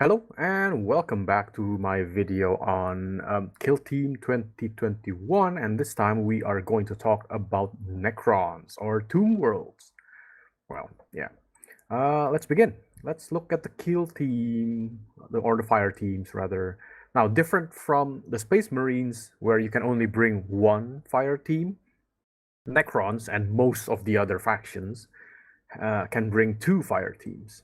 Hello and welcome back to my video on Kill Team 2021, and this time we are going to talk about Necrons or Tomb Worlds. Well, yeah. Let's begin. Let's look at the Kill Team, or the Fire teams rather. Now, different from the Space Marines where you can only bring one fire team, Necrons and most of the other factions can bring two fire teams.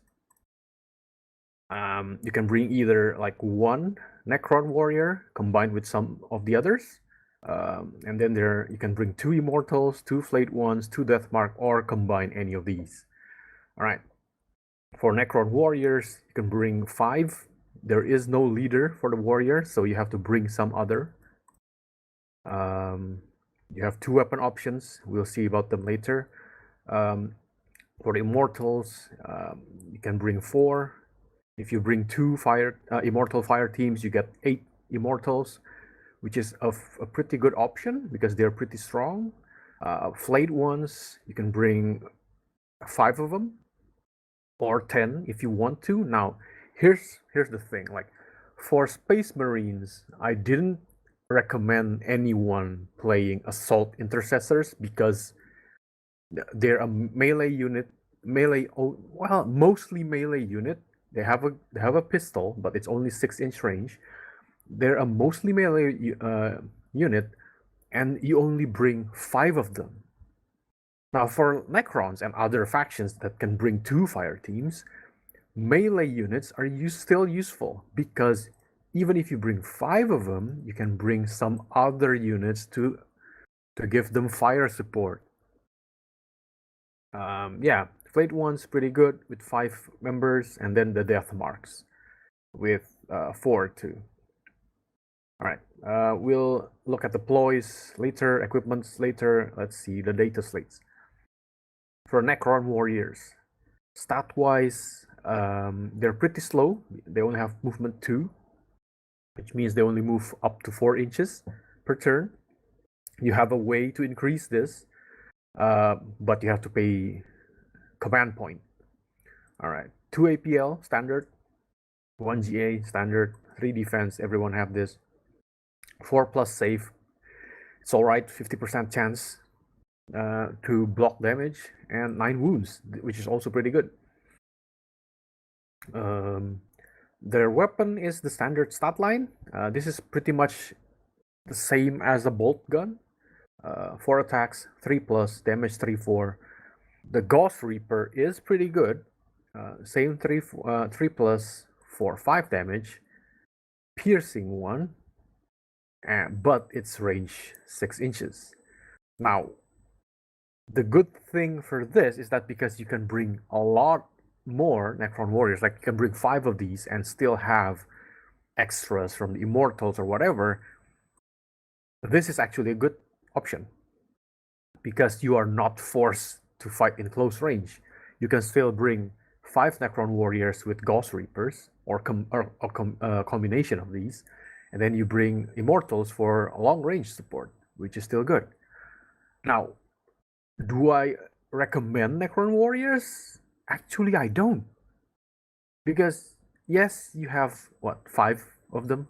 You can bring either like one Necron warrior combined with some of the others, and then you can bring two Immortals, two Flayed Ones, two Deathmark, or combine any of these. All right. For Necron warriors, you can bring 5. There is no leader for the warrior, so you have to bring some other. You have 2 weapon options. We'll see about them later. For the Immortals, you can bring 4. If you bring 2 Immortal fire teams, you get 8 Immortals, which is a pretty good option because they're pretty strong. Flayed Ones, you can bring 5 of them, or 10 if you want to. Now, here's the thing. Like, for Space Marines, I didn't recommend anyone playing Assault Intercessors because they're a melee unit. Mostly melee unit. They have a pistol, but it's only 6-inch range. They're a mostly melee unit, and you only bring 5 of them. Now, for Necrons and other factions that can bring 2 fire teams, melee units are still useful because even if you bring 5 of them, you can bring some other units to give them fire support. Yeah, Flayed One's pretty good with 5 members, and then the Deathmarks with 4 too. Alright, we'll look at the Ploys later, equipments later. Let's see the Dataslates. For Necron warriors, stat-wise, they're pretty slow. They only have movement 2, which means they only move up to 4 inches per turn. You have a way to increase this, but you have to pay command point. Alright, 2 APL standard, 1 GA standard, 3 defense, everyone have this. 4+ save, it's alright, 50% chance to block damage, and 9 wounds, which is also pretty good. Their weapon is the standard stat line. This is pretty much the same as a bolt gun. 4 attacks, 3+, damage 3/4. The Ghost Reaper is pretty good. Same 3+ for 5 damage, piercing 1, but its range 6 inches. Now, the good thing for this is that because you can bring a lot more Necron warriors, like you can bring 5 of these and still have extras from the Immortals or whatever, this is actually a good option because you are not forced to fight in close range. You can still bring 5 Necron warriors with Ghost Reapers or combination of these, and then you bring Immortals for long range support, which is still good. Now, do I recommend Necron warriors? Actually, I don't, because yes, you have 5 of them,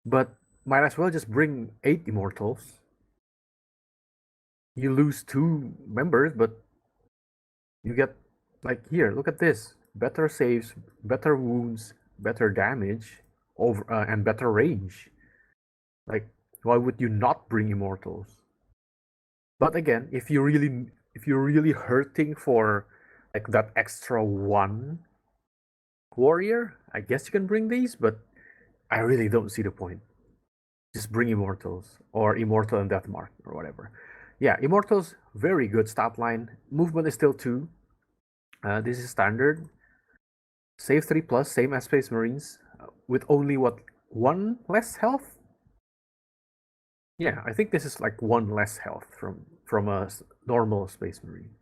but might as well just bring 8 Immortals. You lose 2 members, but you get, like, here, look at this, better saves, better wounds, better damage, and better range. Like, why would you not bring Immortals? But again, if you're really hurting for like that extra 1 warrior, I guess you can bring these, but I really don't see the point. Just bring Immortals or Immortal and Deathmark or whatever. Yeah, Immortals, very good stat line. Movement is still 2. This is standard. Save 3+, same as Space Marines, with only 1 less health? Yeah, I think this is like 1 less health from a normal Space Marine.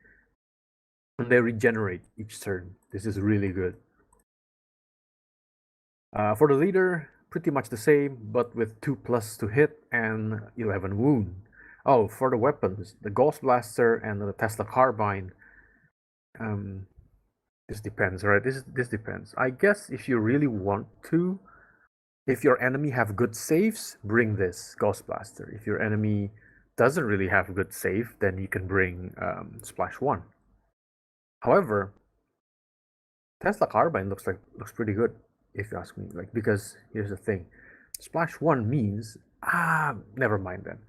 And they regenerate each turn. This is really good. For the leader, pretty much the same, but with 2+ to hit and 11 wound. Oh, for the weapons, the Ghost Blaster and the Tesla Carbine. This depends, right? This depends. I guess if you really want to, if your enemy have good saves, bring this Ghost Blaster. If your enemy doesn't really have good save, then you can bring Splash 1. However, Tesla Carbine looks pretty good, if you ask me. Like, because here's the thing, Splash 1 means never mind then.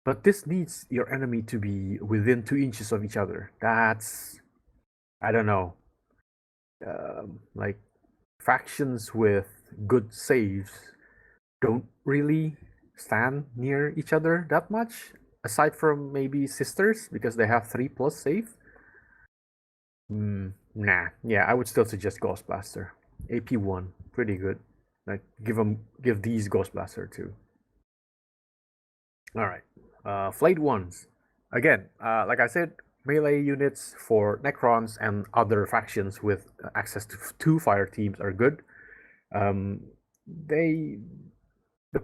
But this needs your enemy to be within 2 inches of each other. That's, I don't know, like factions with good saves don't really stand near each other that much, aside from maybe sisters because they have 3+ save. Nah, yeah, I would still suggest Ghost Blaster. AP1, pretty good. Like, give these Ghost Blaster too. All right, Flayed Ones. Again, like I said, melee units for Necrons and other factions with access to 2 fire teams are good. The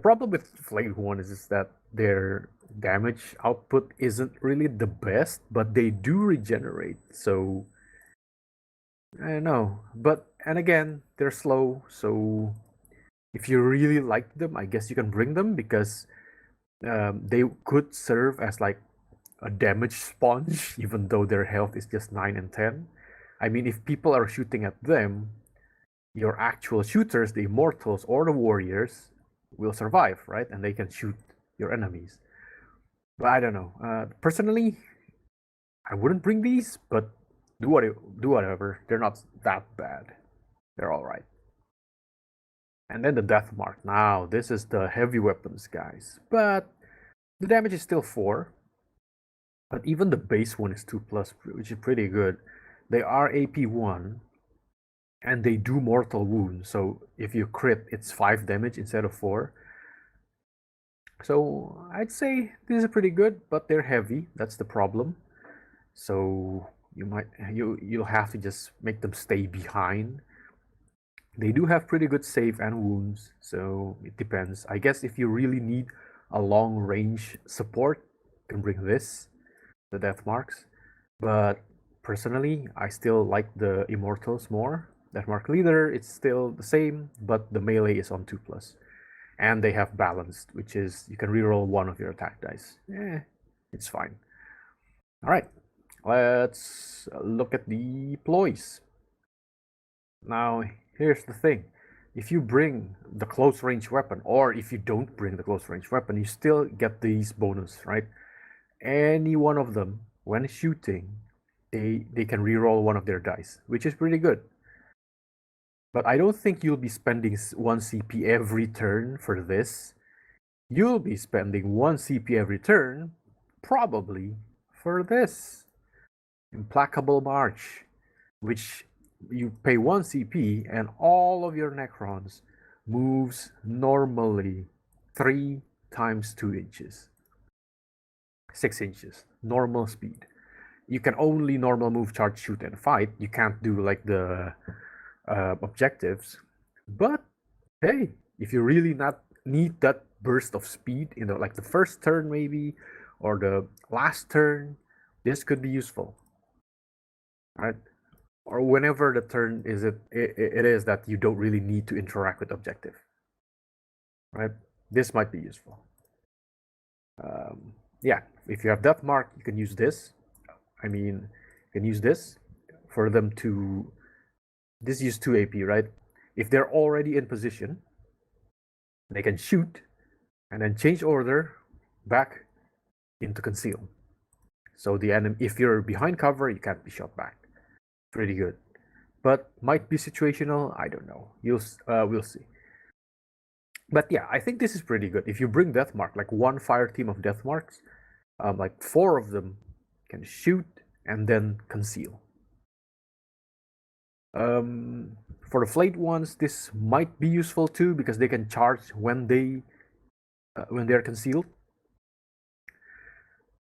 problem with Flayed Ones is that their damage output isn't really the best, but they do regenerate. So I don't know, and again, they're slow. So if you really like them, I guess you can bring them because they could serve as like a damage sponge, even though their health is just 9 and 10. I mean, if people are shooting at them, your actual shooters, the immortals or the warriors, will survive, right? And they can shoot your enemies. But I don't know. Personally, I wouldn't bring these, but do whatever. They're not that bad. They're all right. And then the death mark. Now, this is the heavy weapons, guys. But the damage is still 4. But even the base one is 2+, which is pretty good. They are AP1, and they do mortal wound. So if you crit, it's 5 damage instead of 4. So I'd say this is pretty good, but they're heavy. That's the problem. So you'll have to just make them stay behind. They do have pretty good save and wounds, so it depends. I guess if you really need a long range support, you can bring this, the death marks. But personally, I still like the immortals more. Death mark leader, it's still the same, but the melee is on 2+. And they have balanced, which is you can reroll 1 of your attack dice. It's fine. All right, let's look at the ploys. Now, here's the thing. If you bring the close range weapon, or if you don't bring the close range weapon, you still get these bonus, right? Any one of them, when shooting, they can reroll 1 of their dice, which is pretty good. But I don't think you'll be spending 1 CP every turn for this. You'll be spending 1 CP every turn, probably, for this. Implacable March, which you pay 1 CP and all of your Necrons moves normally 3 times 2 inches. 6 inches, normal speed. You can only normal move, charge, shoot, and fight. You can't do like the objectives. But hey, if you really not need that burst of speed in like the first turn maybe, or the last turn, this could be useful, right? Or whenever the turn it is that you don't really need to interact with objective, right? This might be useful. Yeah, if you have death mark, you can use this. I mean, you can use this for them to. This use 2 AP, right? If they're already in position, they can shoot and then change order back into conceal. So the enemy, if you're behind cover, you can't be shot back. Pretty good, but might be situational. I don't know. We'll see. But yeah, I think this is pretty good. If you bring death mark, like 1 fire team of death marks, like 4 of them can shoot and then conceal. For the flayed ones, this might be useful too because they can charge when they're concealed.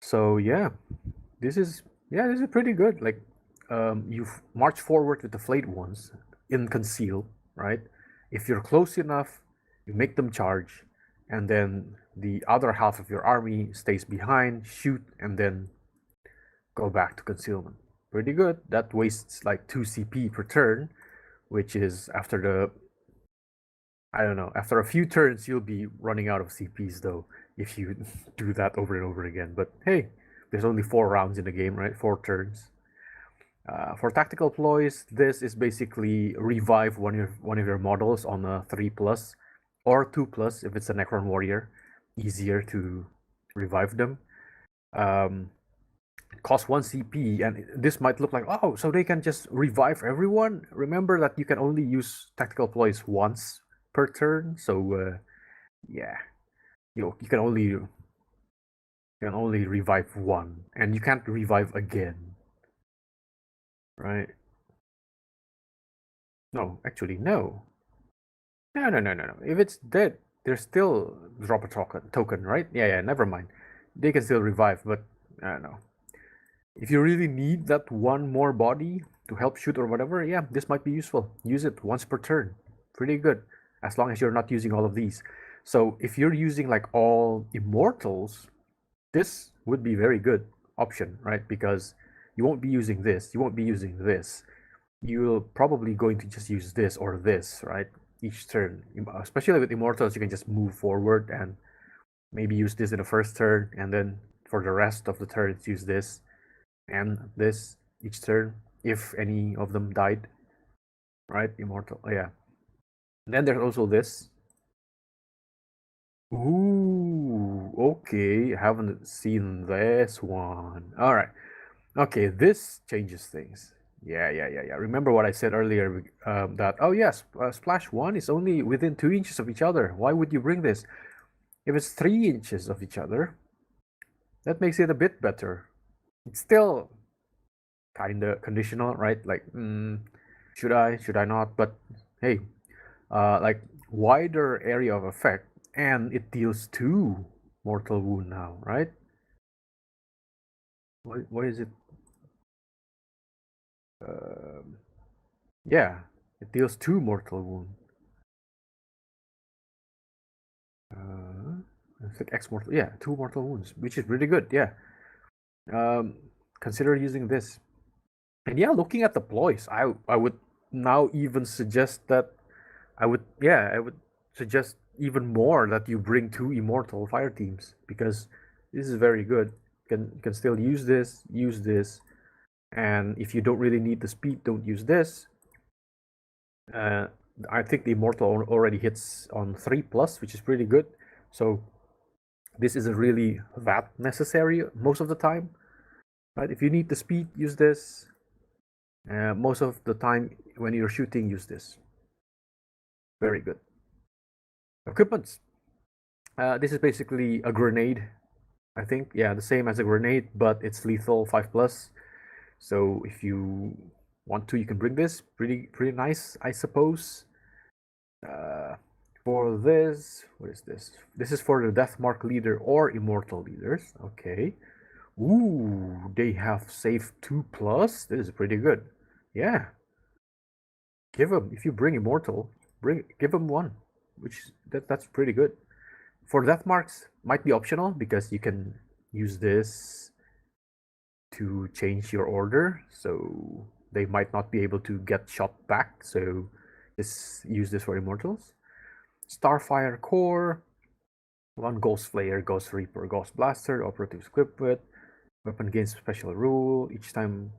So yeah, this is pretty good. Like you march forward with the flayed ones in conceal, right? If you're close enough, you make them charge, and then the other half of your army stays behind, shoot, and then go back to concealment. pretty good. That wastes like 2 CP per turn, which is after the, I don't know, after a few turns you'll be running out of CPs though if you do that over and over again. But hey, there's only 4 rounds in the game, right? 4 turns. For tactical ploys, this is basically revive one of your models on a 3+ or 2+ if it's a Necron warrior. Easier to revive them. Cost 1 CP, and this might look like, oh, so they can just revive everyone. Remember that you can only use tactical ploys once per turn, so yeah, you can only revive one, and you can't revive again, right? No, actually, no. No. If it's dead, there's still drop a token, right? Yeah, never mind. They can still revive, but I don't know. If you really need that one more body to help shoot or whatever, yeah, this might be useful. Use it once per turn. Pretty good, as long as you're not using all of these. So if you're using like all immortals, this would be very good option, right? Because you won't be using this, you won't be using this. You're probably going to just use this or this, right? Each turn. Especially with immortals, you can just move forward and maybe use this in the first turn, and then for the rest of the turns use this and this each turn if any of them died, right? Immortal, yeah. And then there's also this. Ooh, okay, haven't seen this one. All right, okay, this changes things. Yeah. Remember what I said earlier, that, oh yes, splash 1 is only within 2 inches of each other. Why would you bring this? If it's 3 inches of each other, that makes it a bit better. It's still kind of conditional, right? Like, should I not? But hey, like wider area of effect, and it deals 2 mortal wound now, right? What is it? Yeah, it deals 2 mortal wound. It's like X mortal, yeah, 2 mortal wounds, which is really good. Yeah, consider using this. And yeah, looking at the ploys, I would now even suggest that I would suggest even more that you bring 2 immortal fire teams, because this is very good. You can still use this, and if you don't really need the speed, don't use this. I think the immortal already hits on 3+, which is pretty good. So this isn't really that necessary most of the time. Right? If you need the speed, use this. Most of the time when you're shooting, use this. Very good. Equipments. This is basically a grenade, I think. Yeah, the same as a grenade, but it's lethal 5+. So if you want to, you can bring this. Pretty nice, I suppose. For this, what is this? This is for the Death Mark leader or Immortal leaders. Okay. Ooh, they have save 2+. This is pretty good. Yeah. Give them, if you bring Immortal, give them 1, which that's pretty good. For Death Marks, might be optional because you can use this to change your order, so they might not be able to get shot back. So just use this for Immortals. Starfire Core, 1 Ghost Slayer, Ghost Reaper, Ghost Blaster, Operative equipped with. Weapon gains special rule. Each time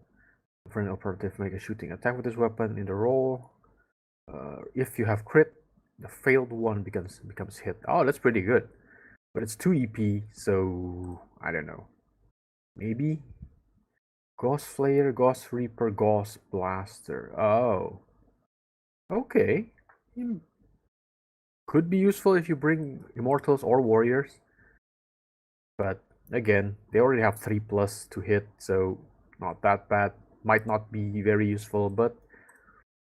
for an operative make a shooting attack with this weapon in the roll. If you have crit, the failed one becomes hit. Oh, that's pretty good. But it's 2 EP, so I don't know. Maybe Ghost Slayer, Ghost Reaper, Ghost Blaster. Oh, okay. Could be useful if you bring Immortals or Warriors. But again, they already have 3+ to hit, so not that bad. Might not be very useful, but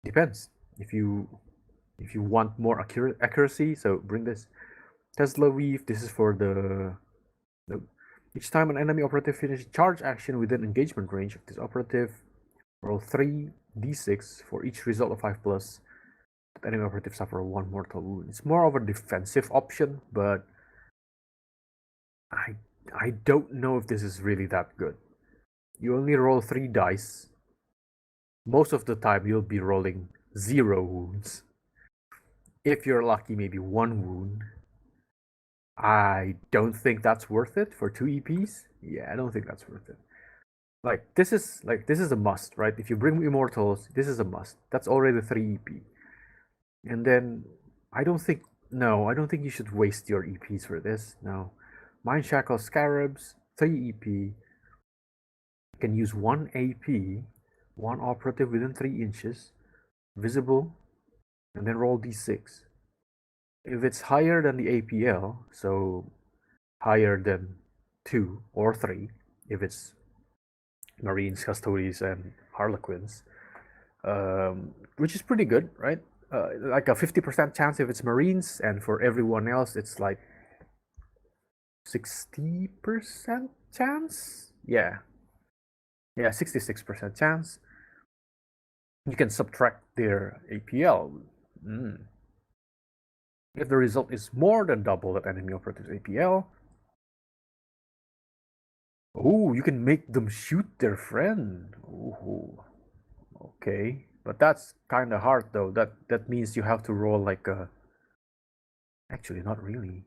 depends. If you want more accuracy, so bring this. Tesla Weave, this is for the each time an enemy operative finishes charge action within engagement range of this operative, roll 3d6 for each result of 5+. The enemy operative suffer 1 mortal wound. It's more of a defensive option, but I don't know if this is really that good. You only roll 3 dice, most of the time you'll be rolling 0 wounds. If you're lucky, maybe 1 wound. I don't think that's worth it for 2 EPs. Yeah, I don't think that's worth it. This is a must, right? If you bring Immortals, this is a must. That's already 3 EP. And then I don't think I don't think you should waste your EPs for this. No. Mind Shackle Scarabs, 3 EP. You can use 1 AP, 1 operative within 3 inches, visible, and then roll d6. If it's higher than the APL, so higher than 2 or 3, if it's Marines, Custodies, and Harlequins, which is pretty good, right? Like a 50% chance if it's Marines, and for everyone else, it's like 60% chance? Yeah. Yeah, 66% chance. You can subtract their APL. If the result is more than double that enemy operative's APL, oh, you can make them shoot their friend. Ooh. Okay, but that's kind of hard though. That means you have to roll like a. Actually, not really.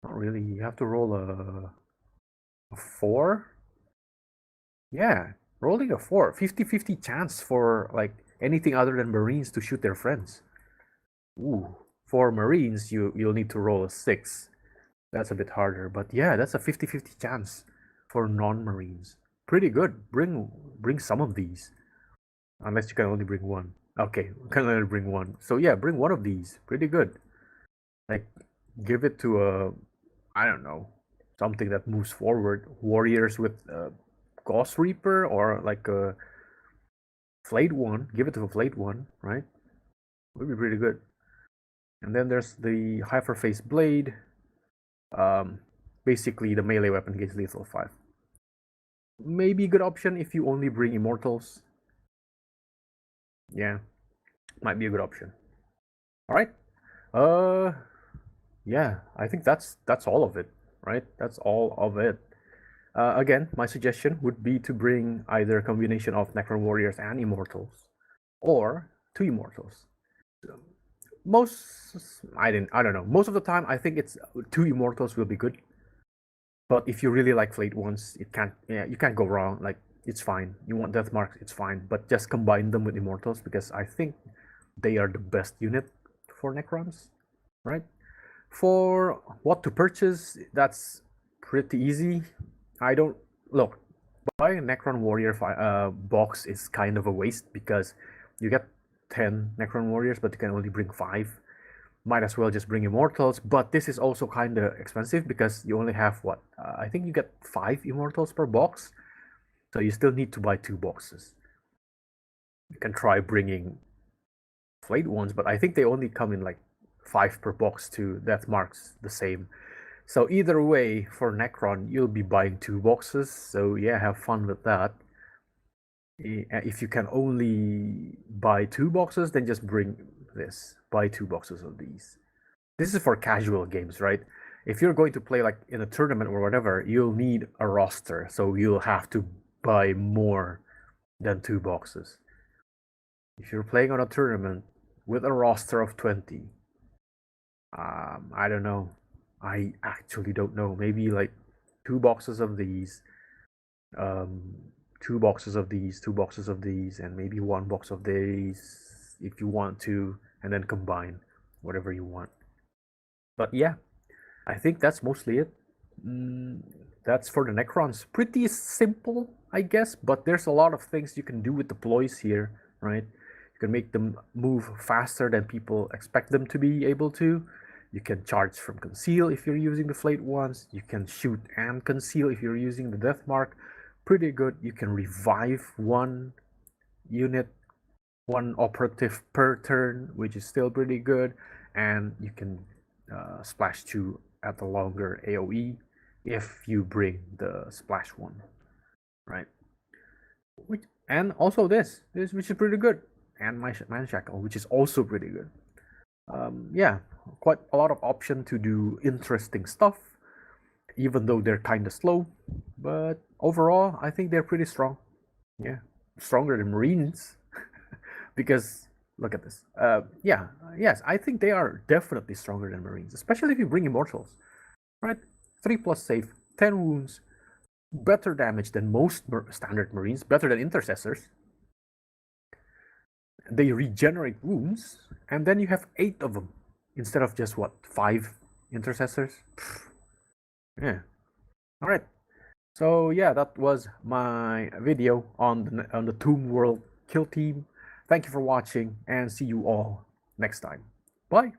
Not really. You have to roll a 4. Yeah, rolling a 4. 50-50 chance for like anything other than Marines to shoot their friends. Ooh, for Marines, you'll need to roll a 6. That's a bit harder, but yeah, that's a 50-50 chance for non-Marines. Pretty good. Bring some of these. Unless you can only bring one. Okay, can only bring one. So yeah, bring one of these. Pretty good. Like, give it to a, I don't know, something that moves forward. Warriors with Ghost Reaper or like a Flayed one. Give it to a Flayed one, right? Would be pretty good. And then there's the Hyperface Blade. Basically the melee weapon gets lethal 5. Maybe a good option if you only bring Immortals. Yeah, might be a good option. All right. Yeah, I think that's all of it, right? That's all of it. Again, my suggestion would be to bring either a combination of Necron Warriors and Immortals, or 2 Immortals. I don't know. Most of the time, I think it's 2 Immortals will be good. But if you really like Flayed ones, you can't go wrong. Like, it's fine. You want Death Marks, it's fine. But just combine them with Immortals because I think they are the best unit for Necrons, right? For what to purchase, that's pretty easy. I don't look. Buying a Necron Warrior box is kind of a waste because you get 10 Necron Warriors, but you can only bring 5. Might as well just bring Immortals, but this is also kind of expensive because you only have what? I think you get 5 Immortals per box, so you still need to buy 2 boxes. You can try bringing Flayed ones, but I think they only come in like 5 per box too. That marks the same. So either way, for Necron, you'll be buying 2 boxes. So yeah, have fun with that. If you can only buy 2 boxes, then just bring this. Buy 2 boxes of these. This is for casual games, right? If you're going to play like in a tournament or whatever, you'll need a roster. So you'll have to buy more than 2 boxes. If you're playing on a tournament with a roster of 20, I don't know. I actually don't know. Maybe like 2 boxes of these, 2 boxes of these, 2 boxes of these, and maybe 1 box of these if you want to, and then combine whatever you want. But yeah, I think that's mostly it. That's for the Necrons. Pretty simple, I guess, but there's a lot of things you can do with the Ploys here, right? You can make them move faster than people expect them to be able to. You can charge from conceal if you're using the Flayed ones. You can shoot and conceal if you're using the Death Mark. Pretty good. You can revive 1 unit, 1 operative per turn, which is still pretty good. And you can splash 2 at the longer AoE if you bring the splash one, right? And also this which is pretty good, and my Man Shackle, which is also pretty good. Yeah, quite a lot of option to do interesting stuff, even though they're kind of slow. But overall, I think they're pretty strong. Yeah. stronger than Marines because look at this. Yes, I think they are definitely stronger than Marines, especially if you bring Immortals. Right, 3+ save, 10 wounds, better damage than most standard Marines, better than Intercessors. They regenerate wounds, and then you have 8 of them instead of just what, 5 Intercessors. Yeah. All right. So yeah, that was my video on the Tomb World kill team. Thank you for watching, and see you all next time. Bye.